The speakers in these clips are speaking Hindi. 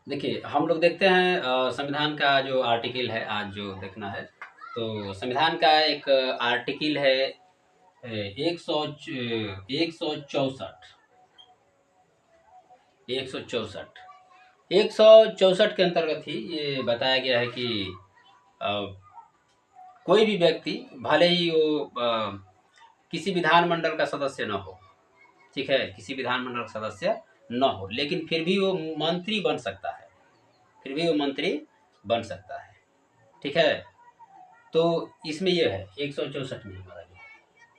देखिए, हम लोग देखते हैं संविधान का जो आर्टिकल है, आज जो देखना है, तो संविधान का एक आर्टिकल है 164 164 164 के अंतर्गत ही ये बताया गया है कि अ, कोई भी व्यक्ति भले ही वो किसी विधानमंडल का सदस्य न हो, ठीक है, किसी विधानमंडल का सदस्य न हो, लेकिन फिर भी वो मंत्री बन सकता है, फिर भी वो मंत्री बन सकता है, ठीक है। तो इसमें ये है 164 में हमारा जो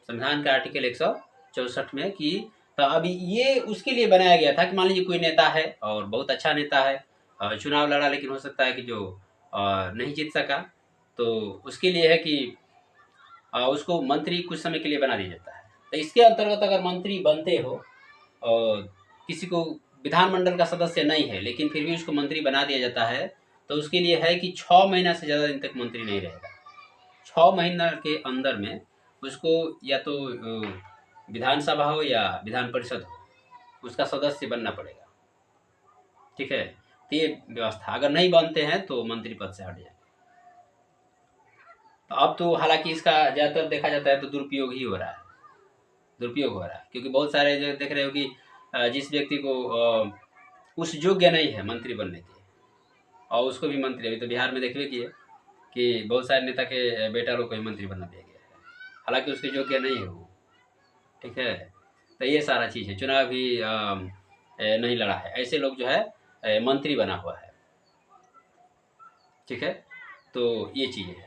संविधान का आर्टिकल 164 में कि तो अभी ये उसके लिए बनाया गया था कि मान लीजिए कोई नेता है और बहुत अच्छा नेता है, चुनाव लड़ा, लेकिन हो सकता है कि जो नहीं जीत सका, तो उसके लिए है कि उसको मंत्री कुछ समय के लिए बना दिया जाता है। तो इसके अंतर्गत अगर मंत्री बनते हो और किसी को विधानमंडल का सदस्य नहीं है लेकिन फिर भी उसको मंत्री बना दिया जाता है, तो उसके लिए है कि 6 महीना से ज़्यादा दिन तक मंत्री नहीं रहेगा। 6 महीना के अंदर में उसको या तो विधानसभा हो या विधान परिषद हो, उसका सदस्य बनना पड़ेगा, ठीक है। तो ये व्यवस्था, अगर नहीं बनते हैं तो मंत्री पद से हट जाए। तो अब तो हालांकि इसका ज़्यादातर देखा जाता है तो दुरुपयोग ही हो रहा है, दुरुपयोग हो रहा है, क्योंकि बहुत सारे जो देख रहे हो कि जिस व्यक्ति को उस योग्य नहीं है मंत्री बनने के, और उसको भी मंत्री, अभी तो बिहार में देखिए कि बहुत सारे नेता के बेटा लोग को ही मंत्री बना दिया गया है, हालांकि उसके योग्य नहीं है वो, ठीक है। तो ये सारा चीज़ है, चुनाव भी नहीं लड़ा है, ऐसे लोग जो है मंत्री बना हुआ है, ठीक है। तो ये चीज़ है।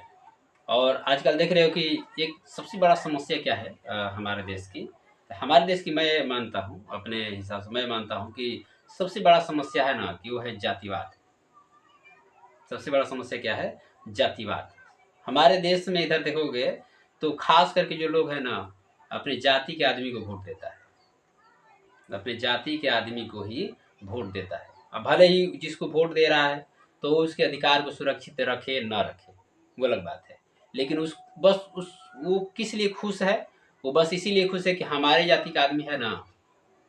और आजकल देख रहे हो कि एक सबसे बड़ा समस्या क्या है हमारे देश की, हमारे देश की मैं मानता हूँ, अपने हिसाब से मैं मानता हूँ कि सबसे बड़ा समस्या है ना कि वो है जातिवाद। सबसे बड़ा समस्या क्या है? जातिवाद। हमारे देश में इधर देखोगे तो खास करके जो लोग हैं ना, अपने जाति के आदमी को वोट देता है, अपने जाति के आदमी को ही वोट देता है। अब भले ही जिसको वोट दे रहा है तो उसके अधिकार को सुरक्षित रखे ना रखे, वो अलग बात है, लेकिन उस बस उस वो किस लिए खुश है? वो बस इसीलिए खुश है कि हमारे जाति का आदमी है ना,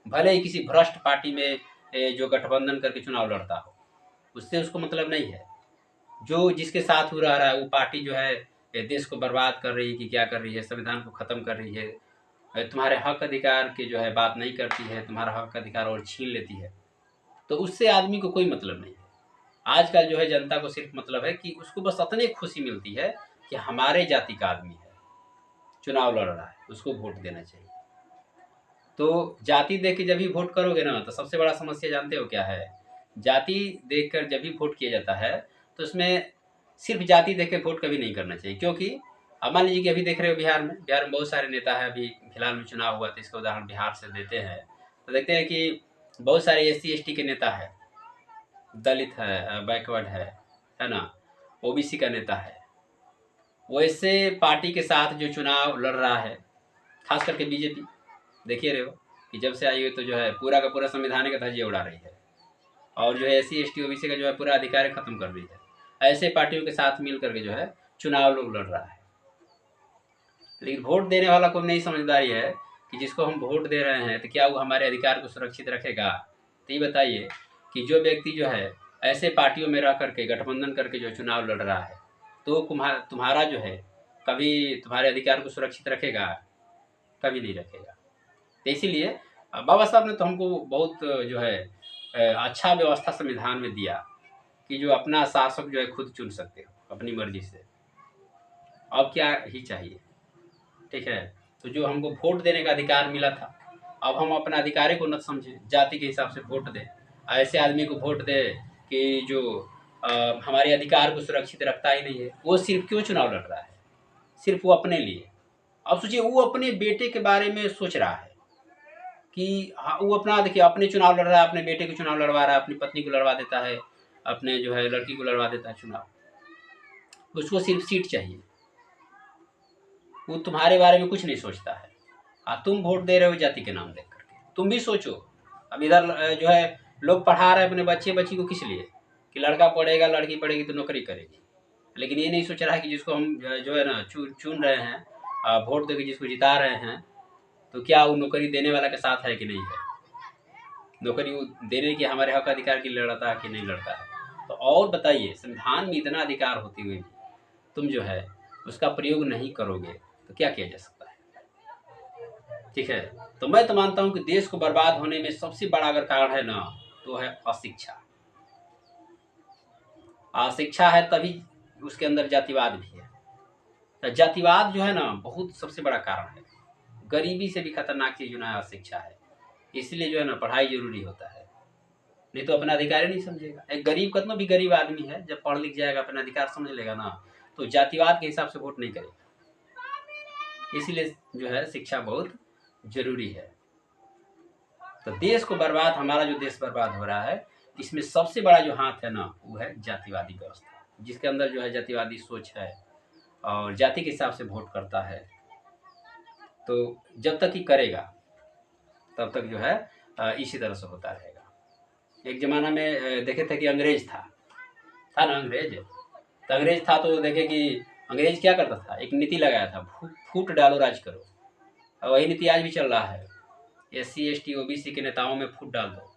भले ही किसी भ्रष्ट पार्टी में जो गठबंधन करके चुनाव लड़ता हो, उससे उसको मतलब नहीं है। जो जिसके साथ वो रह रहा है वो पार्टी जो है देश को बर्बाद कर रही है कि क्या कर रही है, संविधान को ख़त्म कर रही है, तुम्हारे हक अधिकार की जो है बात नहीं करती है, तुम्हारा हक अधिकार और छीन लेती है, तो उससे आदमी को कोई मतलब नहीं है। आजकल जो है जनता को सिर्फ मतलब है कि उसको बस इतनी खुशी मिलती है कि हमारे जाति का आदमी है, चुनाव लड़ रहा है, उसको वोट देना चाहिए। तो जाति देख के जब भी वोट करोगे ना, तो सबसे बड़ा समस्या जानते हो क्या है? जाति देखकर जब भी वोट किया जाता है तो उसमें सिर्फ जाति देख के वोट कभी नहीं करना चाहिए, क्योंकि अब मान लीजिए कि अभी देख रहे हो बिहार में बहुत सारे नेता है, अभी फिलहाल में चुनाव हुआ तो इसका उदाहरण बिहार से देते हैं, तो देखते हैं कि बहुत सारे SC ST के नेता है, दलित है, बैकवर्ड है ना, OBC का नेता है, वैसे पार्टी के साथ जो चुनाव लड़ रहा है, खास करके बीजेपी, देखिए रहे हो कि जब से आई हुई तो जो है पूरा का पूरा संविधान का धज्जियां उड़ा रही है, और जो है SC ST OBC का जो है पूरा अधिकार खत्म कर रही है, ऐसे पार्टियों के साथ मिल करके जो है चुनाव लोग लड़ रहा है। लेकिन वोट देने वाला को नहीं समझदारी है कि जिसको हम वोट दे रहे हैं तो क्या वो हमारे अधिकार को सुरक्षित रखेगा? तो ये बताइए कि जो व्यक्ति जो है ऐसे पार्टियों में रह करके गठबंधन करके जो चुनाव लड़ रहा है, तो तुम्हारा जो है कभी तुम्हारे अधिकार को सुरक्षित रखेगा? कभी नहीं रखेगा। तो इसीलिए बाबा साहब ने तो हमको बहुत जो है अच्छा व्यवस्था संविधान में दिया कि जो अपना शासक जो है खुद चुन सकते हो अपनी मर्जी से। अब क्या ही चाहिए, ठीक है। तो जो हमको वोट देने का अधिकार मिला था, अब हम अपना अधिकार को न समझें, जाति के हिसाब से वोट दें, ऐसे आदमी को वोट दे कि जो हमारे अधिकार को सुरक्षित रखता ही नहीं है। वो सिर्फ क्यों चुनाव लड़ रहा है? सिर्फ वो अपने लिए। अब सोचिए वो अपने बेटे के बारे में सोच रहा है कि हाँ, वो अपना देखिए अपने चुनाव लड़ रहा है, अपने बेटे को चुनाव लड़वा रहा है, अपनी पत्नी को लड़वा देता है, अपने जो है लड़की को लड़वा देता है चुनाव, उसको सिर्फ सीट चाहिए, वो तुम्हारे बारे में कुछ नहीं सोचता है। तुम वोट दे रहे हो जाति के नाम देख करके, तुम भी सोचो। अब इधर जो है लोग पढ़ा रहे हैं अपने बच्चे बच्ची को, किस लिए? कि लड़का पढ़ेगा लड़की पढ़ेगी तो नौकरी करेगी, लेकिन ये नहीं सोच रहा है कि जिसको हम जो है ना चुन रहे हैं, वोट देकर जिसको जिता रहे हैं, तो क्या वो नौकरी देने वाला के साथ है कि नहीं है? नौकरी वो देने की हमारे हक अधिकार की लड़ता है कि नहीं लड़ता है। तो और बताइए, संविधान में इतना अधिकार होते हुए भी तुम जो है उसका प्रयोग नहीं करोगे तो क्या किया जा सकता है? ठीक है। तो मैं तो मानता हूं कि देश को बर्बाद होने में सबसे बड़ा अगर कारण है ना, तो है अशिक्षा। अशिक्षा है तभी उसके अंदर जातिवाद भी है। तो जातिवाद जो है ना बहुत सबसे बड़ा कारण है। गरीबी से भी खतरनाक चीज जो है अशिक्षा है। इसलिए जो है ना पढ़ाई जरूरी होता है, नहीं तो अपना अधिकार ही नहीं समझेगा। एक गरीब कितना भी गरीब आदमी है, जब पढ़ लिख जाएगा अपना अधिकार समझ लेगा ना, तो जातिवाद के हिसाब से वोट नहीं करेगा। इसीलिए जो है शिक्षा बहुत जरूरी है। तो देश को बर्बाद, हमारा जो देश बर्बाद हो रहा है, इसमें सबसे बड़ा जो हाथ है ना वो है जातिवादी व्यवस्था, जिसके अंदर जो है जातिवादी सोच है और जाति के हिसाब से वोट करता है। तो जब तक ही करेगा तब तक जो है इसी तरह से होता रहेगा। एक जमाना में देखे थे कि अंग्रेज था ना अंग्रेज। तो अंग्रेज था तो देखे कि अंग्रेज क्या करता था, एक नीति लगाया था, फूट डालो राज करो। और वही नीति आज भी चल रहा है। SC ST OBC के नेताओं में फूट डाल दो,